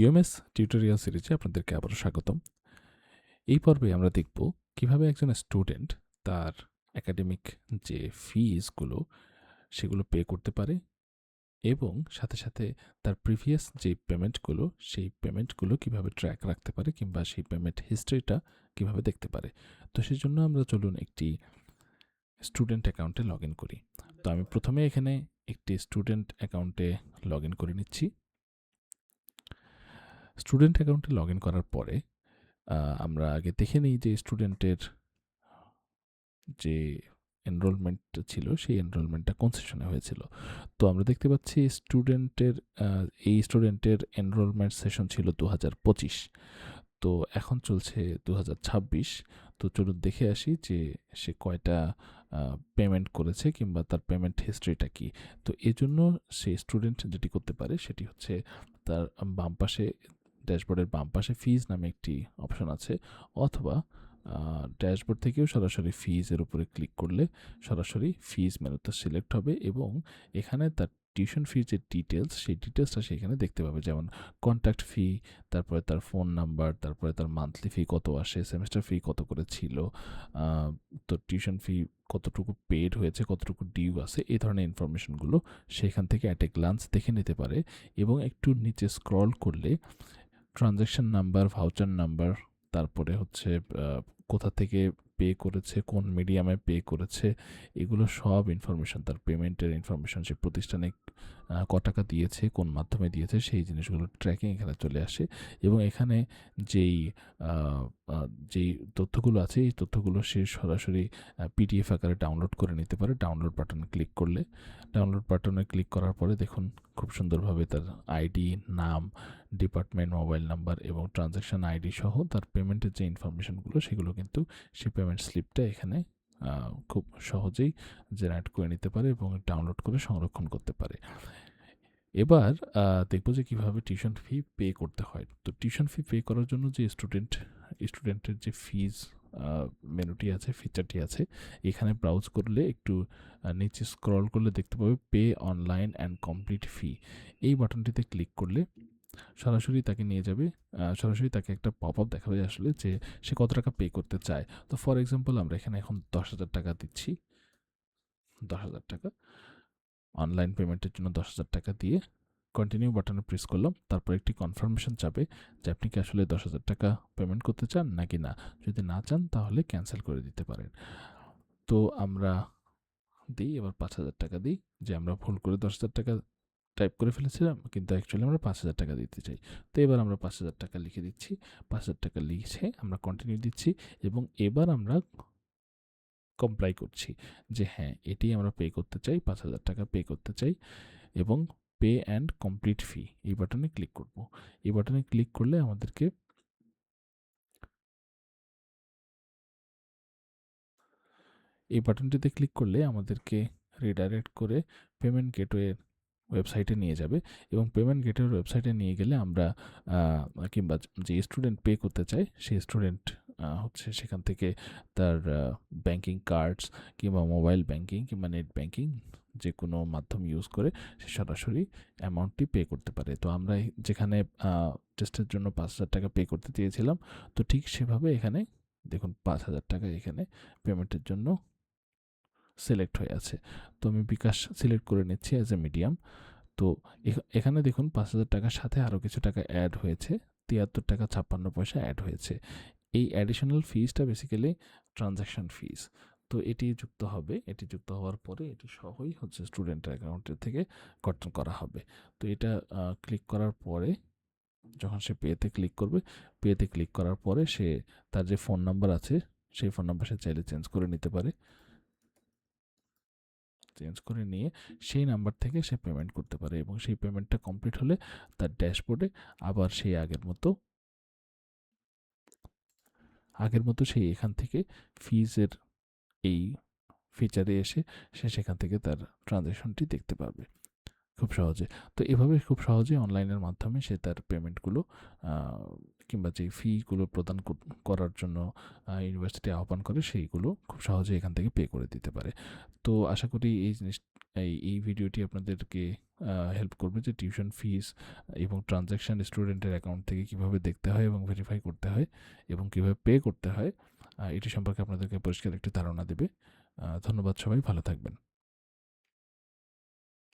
UMS tutorial সিরিজে আপনাদেরকে আবারও স্বাগতম। এই পর্বে আমরা দেখব কিভাবে একজন স্টুডেন্ট তার একাডেমিক যে ফিজগুলো সেগুলো পে করতে পারে এবং সাথে সাথে তার প্রিভিয়াস যে পেমেন্টগুলো সেই পেমেন্টগুলো কিভাবে ট্র্যাক রাখতে পারে কিংবা সেই পেমেন্ট হিস্ট্রিটা কিভাবে দেখতে পারে। তো সেজন্য আমরা চলুন একটি স্টুডেন্ট অ্যাকাউন্টে লগ ইন করি। তো আমি প্রথমে এখানে একটি স্টুডেন্ট অ্যাকাউন্টে লগ ইন করে নিচ্ছি। স্টুডেন্ট অ্যাকাউন্টে লগ ইন করার পরে আমরা আগে দেখে নিই যে স্টুডেন্টের যে এনরোলমেন্ট ছিল সেই এনরোলমেন্টটা কোন সেশনে হয়েছিল। তো আমরা দেখতে পাচ্ছি এই স্টুডেন্টের এনরোলমেন্ট সেশন ছিল 2025। তো এখন চলছে 2026। তো চলুন দেখে আসি যে সে কয়টা পেমেন্ট করেছে কিংবা তার পেমেন্ট হিস্ট্রিটা কী। তো এজন্য সে স্টুডেন্ট যেটি করতে পারে সেটি হচ্ছে তার বাম পাশে ড্যাশবোর্ডের বাম পাশে ফিজ নামে একটি অপশন আছে, অথবা ড্যাশবোর্ড থেকেও সরাসরি ফিজের উপরে ক্লিক করলে সরাসরি ফিজ মেনুতে সিলেক্ট হবে এবং এখানে তার টিউশন ফির যে ডিটেলস সেই ডিটেলসটা সেখানে দেখতে পাবে, যেমন কন্ট্যাক্ট ফি, তারপরে তার ফোন নাম্বার, তারপরে তার মান্থলি ফি কত আসে, সেমেস্টার ফি কত করে ছিল, তো টিউশন ফি কতটুকু পেড হয়েছে, কতটুকু ডিউ আছে, এই ধরনের ইনফরমেশনগুলো সেখান থেকে অ্যাট এ গ্লান্স দেখে নিতে পারে। এবং একটু নিচে স্ক্রল করলে ট্রানজ্যাকশন নাম্বার, ভাউচার নাম্বার, তারপরে হচ্ছে কোথা থেকে পে করেছে, কোন মিডিয়ামে পে করেছে, এগুলো সব ইনফরমেশন, তার পেমেন্টের ইনফরমেশন, সে প্রতিষ্ঠানে ক টাকা দিয়েছে, কোন মাধ্যমে দিয়েছে, সেই জিনিসগুলো ট্র্যাকিং এখানে চলে আসে। এবং এখানে যেই আহ, আহ, যেই তথ্যগুলো আছে এই তথ্যগুলো সে সরাসরি পিডিএফ আকারে ডাউনলোড করে নিতে পারে। ডাউনলোড বাটনে ক্লিক করলে, ডাউনলোড বাটনে ক্লিক করার পরে দেখুন খুব সুন্দরভাবে তার আইডি, নাম, ডিপার্টমেন্ট, মোবাইল নাম্বার এবং ট্রানজ্যাকশন আইডি সহ তার পেমেন্টের যে ইনফরমেশনগুলো সেগুলো কিন্তু সেই পেমেন্ট স্লিপটা এখানে খুব সহজেই জেনারেট করে নিতে পারে এবং ডাউনলোড করে সংরক্ষণ করতে পারে। এবার দেখব যে কীভাবে টিউশন ফি পে করতে হয়। তো টিউশন ফি পে করার জন্য যে স্টুডেন্টের যে ফিজ মেনুটি আছে, ফিচারটি আছে, এখানে ব্রাউজ করলে একটু নিচে স্ক্রল করলে দেখতে পাবে পে অনলাইন অ্যান্ড কমপ্লিট ফি। এই বাটনটিতে ক্লিক করলে সরাসরি তাকে নিয়ে যাবে, সরাসরি তাকে একটা পপ আপ দেখাবে আসলে যে সে কত টাকা পে করতে চায়। তো ফর এক্সাম্পল আমরা এখানে এখন 10,000 টাকা দিচ্ছি। 10,000 টাকা অনলাইন পেমেন্টের জন্য 10,000 টাকা দিয়ে কন্টিনিউ বাটনে প্রেস করলাম। তারপর একটি কনফার্মেশন চাবে যে আপনি কি আসলে 10,000 টাকা পেমেন্ট করতে চান নাকি না। যদি না চান তাহলে ক্যান্সেল করে দিতে পারেন। তো আমরা দিই, এবার 5,000 টাকা দিই, যে আমরা ভুল করে 10,000 টাকা টাইপ করে ফেলেছিলাম কিন্তু অ্যাকচুয়ালি আমরা 5,000 টাকা দিতে চাই। তো এবার আমরা 5,000 টাকা লিখে দিচ্ছি। 5,000 টাকা লিখে আমরা কন্টিনিউ দিচ্ছি এবং এবার আমরা কমপ্লাই করছি যে হ্যাঁ, এটি আমরা পে করতে চাই, 5,000 টাকা পে করতে চাই এবং পে অ্যান্ড কমপ্লিট ফি এই বাটনে ক্লিক করব। এই বাটনে ক্লিক করলে আমাদেরকে এই বাটনটিতে ক্লিক করলে আমাদেরকে রিডাইরেক্ট করে পেমেন্ট গেটওয়ের ওয়েবসাইটে নিয়ে যাবে এবং পেমেন্ট গেটওয়ের ওয়েবসাইটে নিয়ে গেলে আমরা কিংবা যে স্টুডেন্ট পে করতে চায় সেই স্টুডেন্ট হচ্ছে সেখান থেকে তার ব্যাংকিং কার্ডস কিংবা মোবাইল ব্যাংকিং কিংবা নেট ব্যাংকিং যে কোনো মাধ্যম ইউজ করে সে সরাসরি অ্যামাউন্টটি পে করতে পারে। তো আমরা যেখানে টেস্টের জন্য 5,000 টাকা পে করতে চেয়েছিলাম, তো ঠিক সেভাবে এখানে দেখুন 5,000 টাকা এখানে পেমেন্টের জন্য সিলেক্ট হয়ে আছে। তো আমি বিকাশ সিলেক্ট করে নিচ্ছি অ্যাজ এ মিডিয়াম। তো এখানে দেখুন 5,000 টাকার সাথে আরও কিছু টাকা অ্যাড হয়েছে, 73 টাকা 56 পয়সা অ্যাড হয়েছে। এই অ্যাডিশনাল ফিজটা বেসিক্যালি ট্রানজ্যাকশন ফিজ। তো এটি যুক্ত হবে, এটি যুক্ত হওয়ার পরে এটি সহই হচ্ছে স্টুডেন্টের অ্যাকাউন্টের থেকে কর্তন করা হবে। তো এটা ক্লিক করার পরে যখন সে পেতে ক্লিক করবে, পেতে ক্লিক করার পরে সে তার যে ফোন নাম্বার আছে সেই ফোন নাম্বার সে চাইলে চেঞ্জ করে নিতে পারে। চেঞ্জ করে নিয়ে সেই নাম্বার থেকে সে পেমেন্ট করতে পারে এবং সেই পেমেন্টটা কমপ্লিট হলে তার ড্যাশবোর্ডে আবার সেই আগের মতো সেই এখান থেকে ফিজের এই ফিচারে এসে সে সেখান থেকে তার ট্রানজ্যাকশনটি দেখতে পারবে। খুব সহজে। তো এভাবে খুব সহজেই অনলাইনের মাধ্যমে সে তার পেমেন্টগুলো আ কিংবা যে ফিগুলো প্রদান করার জন্য ইউনিভার্সিটি আহ্বান করে সেইগুলো খুব সহজেই এখান থেকে পে করে দিতে পারে। তো আশা করি এই ভিডিওটি আপনাদেরকে হেল্প করবে যে টিউশন ফিস এবং ট্রান্সেকশন স্টুডেন্টের অ্যাকাউন্ট থেকে কিভাবে দেখতে হয় এবং ভেরিফাই করতে হয় এবং কিভাবে পে করতে হয়, এটি সম্পর্কে আপনাদেরকে পরিষ্কার একটি ধারণা দেবে। ধন্যবাদ সবাই, ভালো থাকবেন।